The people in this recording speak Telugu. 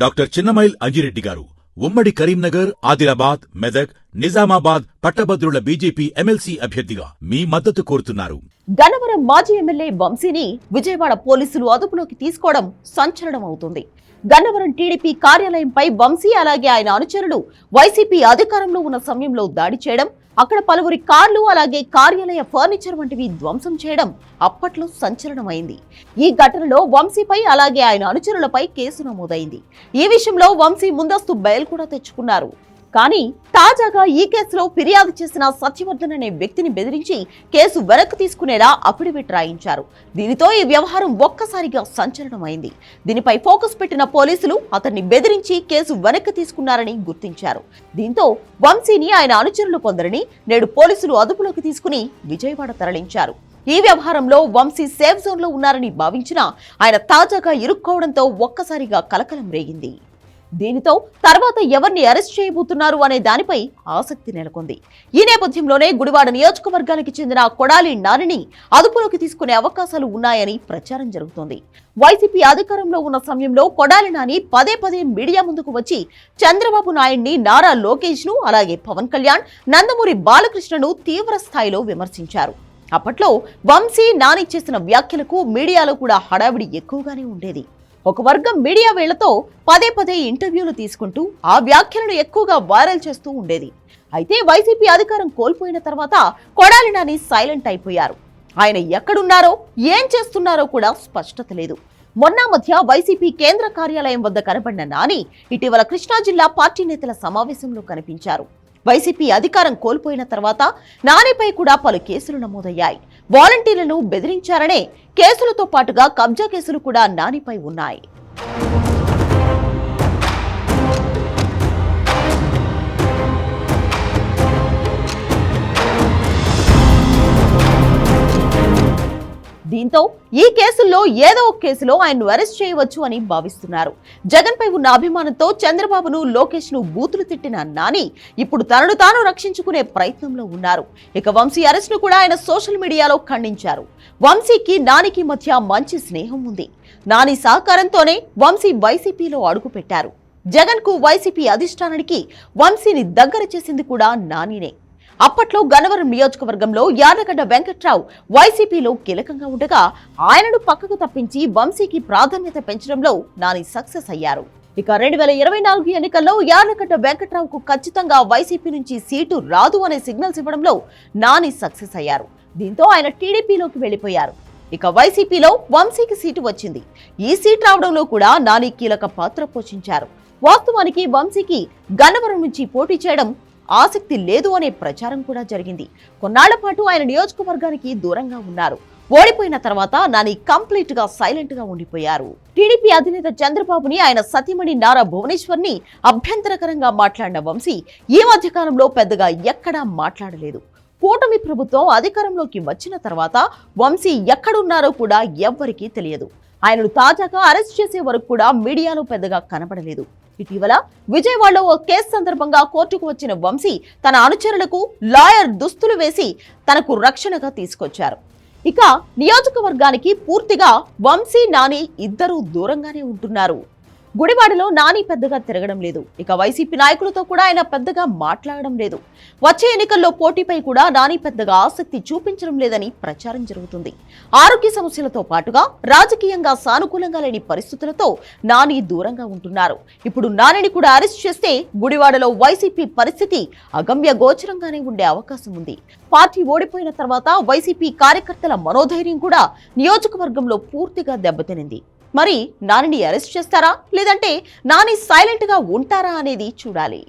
డాక్టర్ చిన్నమైల్ అంజిరెడ్డి గారు ఉమ్మడి కరీంనగర్, ఆదిలాబాద్, మెదక్, నిజామాబాద్ పట్టభద్రుల బీజేపీ ఎమ్మెల్సీ అభ్యర్థిగా మీ మద్దతు కోరుతున్నారు. గన్నవరం మాజీ ఎమ్మెల్యే వంశీని విజయవాడ పోలీసులు అదుపులోకి తీసుకోవడం సంచలనం అవుతుంది. గన్నవరం టీడీపీ కార్యాలయంపై వంశీ అలాగే ఆయన అనుచరులు వైసీపీ అధికారంలో ఉన్న సమయంలో దాడి చేయడం, అక్కడ పలువురి కార్లు అలాగే కార్యాలయ ఫర్నిచర్ వంటివి ధ్వంసం చేయడం అప్పట్లో సంచలనమైంది. ఈ ఘటనలో వంశీపై అలాగే ఆయన అనుచరులపై కేసు నమోదైంది. ఈ విషయంలో వంశీ ముందస్తు బెయిల్ కూడా తెచ్చుకున్నారు. కానీ తాజాగా ఈ కేసులో ఫిర్యాదు చేసిన సత్యవర్ధన్ అనే వ్యక్తిని బెదిరించి కేసు వెనక్కి తీసుకునేలా అఫిడవిట్ రాయించారు. దీనితో ఈ వ్యవహారం ఒక్కసారిగా సంచలనమైంది. దీనిపై ఫోకస్ పెట్టిన పోలీసులు అతన్ని బెదిరించి కేసు వెనక్కి తీసుకున్నారని గుర్తించారు. దీంతో వంశీని ఆయన అనుచరులు కొందరిని నేడు పోలీసులు అదుపులోకి తీసుకుని విజయవాడ తరలించారు. ఈ వ్యవహారంలో వంశీ సేఫ్ జోన్ లో ఉన్నారని భావించినా ఆయన తాజాగా ఇరుక్కోవడంతో ఒక్కసారిగా కలకలం రేగింది. దీనితో తర్వాత ఎవరిని అరెస్ట్ చేయబోతున్నారు అనే దానిపై ఆసక్తి నెలకొంది. ఈ నేపథ్యంలోనే గుడివాడ నియోజకవర్గానికి చెందిన కొడాలి నానిని అదుపులోకి తీసుకునే అవకాశాలు ఉన్నాయని ప్రచారం జరుగుతోంది. వైసీపీ అధికారంలో ఉన్న సమయంలో కొడాలి నాని పదే పదే మీడియా ముందుకు వచ్చి చంద్రబాబు నాయుడిని, నారా లోకేష్ ను అలాగే పవన్ కళ్యాణ్, నందమూరి బాలకృష్ణను తీవ్ర స్థాయిలో విమర్శించారు. అప్పట్లో వంశీ, నాని చేసిన వ్యాఖ్యలకు మీడియాలో కూడా హడావిడి ఎక్కువగానే ఉండేది. ఒక వర్గం మీడియా వేళ్లతో పదే పదే ఇంటర్వ్యూలు తీసుకుంటూ ఆ వ్యాఖ్యలను ఎక్కువగా వైరల్ చేస్తూ ఉండేది. అయితే వైసీపీ అధికారం కోల్పోయిన తర్వాత కొడాలి నాని సైలెంట్ అయిపోయారు. ఆయన ఎక్కడున్నారో, ఏం చేస్తున్నారో కూడా స్పష్టత లేదు. మొన్న మధ్య వైసీపీ కేంద్ర కార్యాలయం వద్ద కనబడిన నాని ఇటీవల కృష్ణా జిల్లా పార్టీ నేతల సమావేశంలో కనిపించారు. వైసీపీ అధికారం కోల్పోయిన తర్వాత నానిపై కూడా పలు కేసులు నమోదయ్యాయి. వాలంటీర్లను బెదిరించారనే కేసులతో పాటుగా కబ్జా కేసులు కూడా నానిపై ఉన్నాయి. దీంతో ఈ కేసుల్లో ఏదో ఒక కేసులో ఆయన్ను అరెస్ట్ చేయవచ్చు అని భావిస్తున్నారు. జగన్ పై ఉన్న అభిమానంతో చంద్రబాబును, లోకేష్ ను బూతులు తిట్టిన నాని ఇప్పుడు తనను తాను రక్షించుకునే ప్రయత్నంలో ఉన్నారు. ఇక వంశీ అరెస్ట్ ను కూడా ఆయన సోషల్ మీడియాలో ఖండించారు. వంశీకి, నానికి మధ్య మంచి స్నేహం ఉంది. నాని సహకారంతోనే వంశీ వైసీపీలో అడుగుపెట్టారు. జగన్ కు, వైసీపీ అధిష్టానానికి వంశీని దగ్గర చేసింది కూడా నానినే. అప్పట్లో గన్నవరం నియోజకవర్గంలో యార్లగడ్డ వెంకట్రావు వైసీపీలో కీలకంగా ఉండగా ఆయనను పక్కకు తప్పించి వంశీకి ప్రాధాన్యత పెంచడంలో నాని సక్సెస్ అయ్యారు. ఇక 2024 ఎన్నికల్లో యార్లగడ్డ వెంకట్రావుకు ఖచ్చితంగా వైసీపీ నుంచి సీటు రాదు అనే సిగ్నల్స్ ఇవ్వడంలో నాని సక్సెస్ అయ్యారు. దీంతో ఆయన టీడీపీలోకి వెళ్లిపోయారు. ఇక వైసీపీలో వంశీకి సీటు వచ్చింది. ఈ సీట్ రావడంలో కూడా నాని కీలక పాత్ర పోషించారు. వాస్తవానికి వంశీకి గన్నవరం నుంచి పోటీ చేయడం ఆసక్తి లేదు అనే ప్రచారం కూడా జరిగింది. కొన్నాళ్ల పాటు ఆయన నియోజకవర్గానికి దూరంగా ఉన్నారు. ఓడిపోయిన తర్వాత నాని కంప్లీట్ గా సైలెంట్ గా ఉండిపోయారు. టీడీపీ అధినేత చంద్రబాబుని, ఆయన సతీమణి నారా భువనేశ్వర్ ని అభ్యంతరకరంగా మాట్లాడిన వంశీ ఈ మధ్య కాలంలో పెద్దగా ఎక్కడా మాట్లాడలేదు. కూటమి ప్రభుత్వం అధికారంలోకి వచ్చిన తర్వాత వంశీ ఎక్కడున్నారో కూడా ఎవ్వరికీ తెలియదు. ఆయనను తాజాగా అరెస్ట్ చేసే వరకు కూడా మీడియాలో పెద్దగా కనబడలేదు. ఇటీవల విజయవాడలో ఓ కేసు సందర్భంగా కోర్టుకు వచ్చిన వంశీ తన అనుచరులకు లాయర్ దుస్తులు వేసి తనకు రక్షణగా తీసుకొచ్చారు. ఇక నియోజకవర్గానికి పూర్తిగా వంశీ, నాని ఇద్దరూ దూరంగానే ఉంటున్నారు. గుడివాడలో నాని పెద్దగా తిరగడం లేదు. ఇక వైసీపీ నాయకులతో కూడా ఆయన పెద్దగా మాట్లాడడం లేదు. వచ్చే ఎన్నికల్లో పోటీపై కూడా నాని పెద్దగా ఆసక్తి చూపించడం లేదని ప్రచారం జరుగుతుంది. ఆరోగ్య సమస్యలతో పాటుగా రాజకీయంగా సానుకూలంగా లేని పరిస్థితులతో నాని దూరంగా ఉంటున్నారు. ఇప్పుడు నానిని కూడా అరెస్ట్ చేస్తే గుడివాడలో వైసీపీ పరిస్థితి అగమ్య గోచరంగానే ఉండే అవకాశం ఉంది. పార్టీ ఓడిపోయిన తర్వాత వైసీపీ కార్యకర్తల మనోధైర్యం కూడా నియోజకవర్గంలో పూర్తిగా దెబ్బతినింది. మరి నానిని అరెస్ట్ చేస్తారా, లేదంటే నాని సైలెంట్ గా ఉంటారా అనేది చూడాలి.